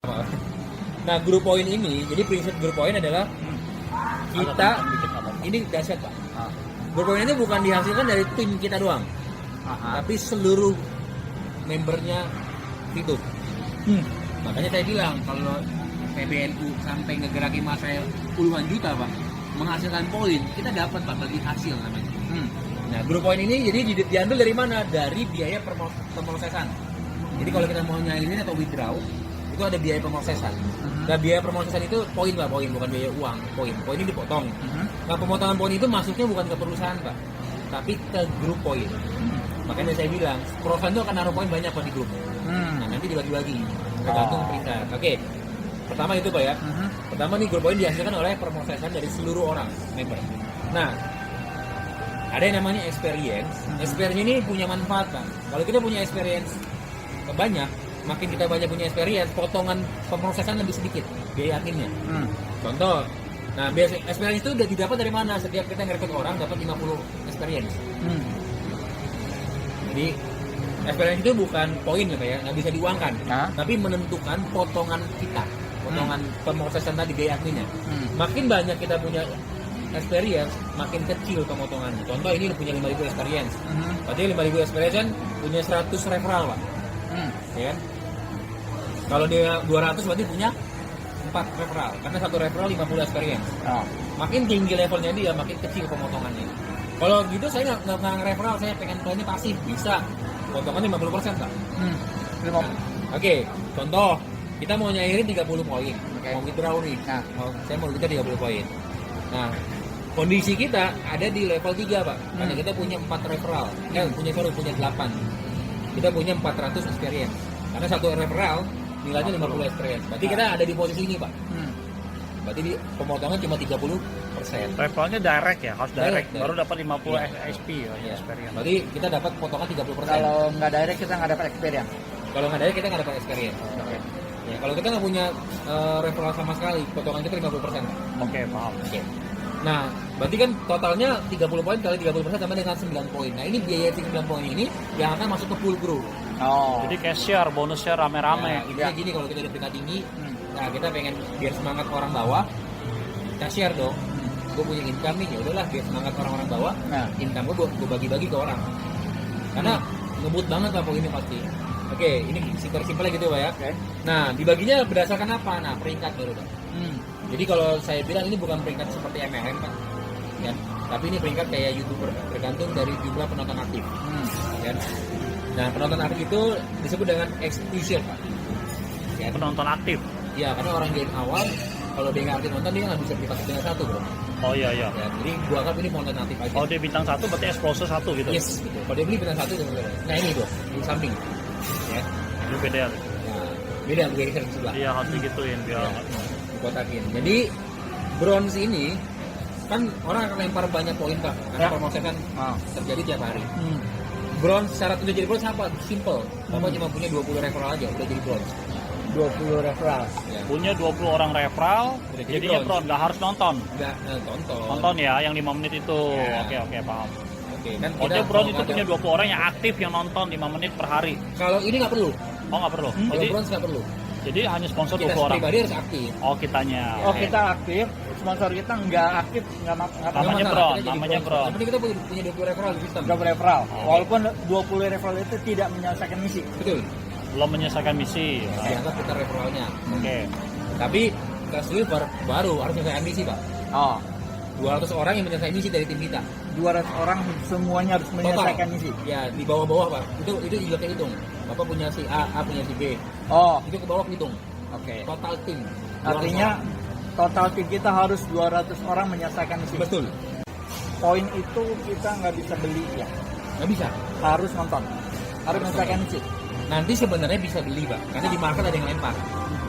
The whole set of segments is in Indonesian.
Nah, grup poin ini, jadi prinsip grup poin adalah kita ini dahsyat Pak. Grup poin ini bukan dihasilkan dari tim kita doang, tapi seluruh membernya itu. Makanya saya bilang kalau PBNU sampai ngegerakin masa puluhan juta Pak, menghasilkan poin, kita dapat Pak bagi hasil namanya. Nah, grup poin ini jadi diambil dari mana? Dari biaya pemrosesan. Jadi kalau kita mau nyairin atau withdraw, itu ada biaya pemrosesan. Nah, biaya pemrosesan itu poin Pak, poin bukan biaya uang, poin. Poin ini dipotong. Nah, pemotongan poin itu masuknya bukan ke perusahaan Pak, tapi ke grup poin. Makanya saya bilang, perusahaan itu akan naruh poin banyak Pak di grup. Nah, nanti dibagi-bagi tergantung peringkat. Oke. Pertama itu Pak ya. Pertama nih grup poin dihasilkan oleh pemrosesan dari seluruh orang member. Nah, ada yang namanya experience. Experience ini punya manfaat Pak. Kalau kita punya experience banyak, makin kita banyak punya experience, potongan pemrosesan lebih sedikit biaya adminnya. Contoh, nah biasa experience itu udah didapat dari mana? Setiap kita ngerekrut orang dapat 50 experience. Jadi experience itu bukan poin ya Pak ya, nggak bisa diuangkan, tapi menentukan potongan kita, potongan pemrosesan tadi biaya adminnya. Makin banyak kita punya experience, makin kecil pemotongannya. Contoh ini punya 5.000 experience, berarti 5.000 experience kan punya 100 referral Pak. Ya kan? Kalau dia 200 berarti punya 4 referral, karena satu referral 50 experience. Makin tinggi levelnya dia, makin kecil pemotongannya. Kalau gitu saya nggak referral, saya pengen kliennya pasif, bisa potongan 50% Pak. Oke, contoh kita mau nyairin 30 poin, mau withdraw nih. Saya mau withdraw 30 poin. Nah, kondisi kita ada di level 3 Pak, karena kita punya 4 referral, punya 8. Kita punya 400 experience. Karena satu referral nilainya 50 experience. Berarti kita ada di posisi ini, Pak. Berarti di pemotongan cuma 30%. Referralnya direct ya, harus direct. Baru dapat 50 SP ya, experience. Berarti kita dapat potongan 30%. Kalau nggak direct kita nggak dapat experience. Kalau nggak direct kita nggak dapat experience. Ya, kalau kita nggak punya referral sama sekali, potongan kita 50%. Oke, paham. Nah, berarti kan totalnya 30 poin kali 30% sama dengan 9 poin. Nah, ini biaya 9 poin ini yang akan masuk ke pool group. Jadi cash share, bonus share rame-rame. Nah, gini kalau kita di peringkat tinggi, nah kita pengen biar semangat orang bawah, kita share dong. Gue punya income nih, ya udahlah biar semangat orang-orang bawah. Income gue bagi-bagi ke orang. Karena ngebut banget lah poinnya pasti. Oke, ini simpel-simpelnya gitu Pak ya. Nah, dibaginya berdasarkan apa? Nah, peringkat baru Pak. Jadi kalau saya bilang ini bukan peringkat seperti MLM Pak, ya, tapi ini peringkat kayak YouTuber, tergantung dari jumlah penonton aktif. Ya. Nah, penonton aktif itu disebut dengan exposure Pak. Ya. Penonton aktif? Ya, karena orang game awal, kalau dia nggak aktif nonton, dia nggak bisa beli paket bintang 1 bro. Oh iya. Ya, jadi gua anggap ini penonton aktif aja. Kalau dia bintang 1 berarti exposure 1 gitu? Yes, gitu. Kalau dia beli bintang 1, nah ini tuh, di samping. Ya. Itu beda. Nah, beda gue geser ke sebelah. Iya, harus digituin biar kotakin. Jadi bronze ini kan orang akan lempar banyak poin Pak, karena promosi kan terjadi tiap hari. Bronze syarat untuk jadi bronze apa? Simple. Bapak cuma punya 20 referral aja udah jadi bronze. 20 referral. Ya. Punya 20 orang referral, jadinya bronze. Nggak harus nonton. Nggak tonton. Nonton ya, yang 5 menit itu. Oke, paham. Oke, kan dia bronze itu punya 20 orang yang aktif yang nonton 5 menit per hari. Kalau ini nggak perlu. Oh, nggak perlu. Kalau bronze nggak perlu. Jadi hanya sponsor kita 20 orang. Pribadi harus aktif. Oh, kitanya. Kita aktif, sponsor kita nggak aktif, nggak namanya bronze. Tapi kita punya 20 referral di sistem. 20 referral. Walaupun 20 referral itu tidak menyelesaikan misi. Betul. Belum menyelesaikan misi. Dianggap kita referralnya. Oke. Tapi ke silver baru harus menyelesaikan misi Pak. 200 orang yang menyelesaikan misi dari tim kita. 200 orang semuanya harus menyelesaikan misi. Ya, di bawah-bawah Pak. Itu juga kehitung. Bapak punya si A punya si B. Itu ke bawah hitung. Total tim. Artinya total tim kita harus 200 orang menyelesaikan misi. Betul. Poin itu kita nggak bisa beli ya. Nggak bisa. Harus nonton. Harus menyelesaikan misi. Nanti sebenarnya bisa beli Pak, karena di market ada yang lempar.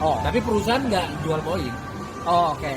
Tapi perusahaan nggak jual poin. Oke.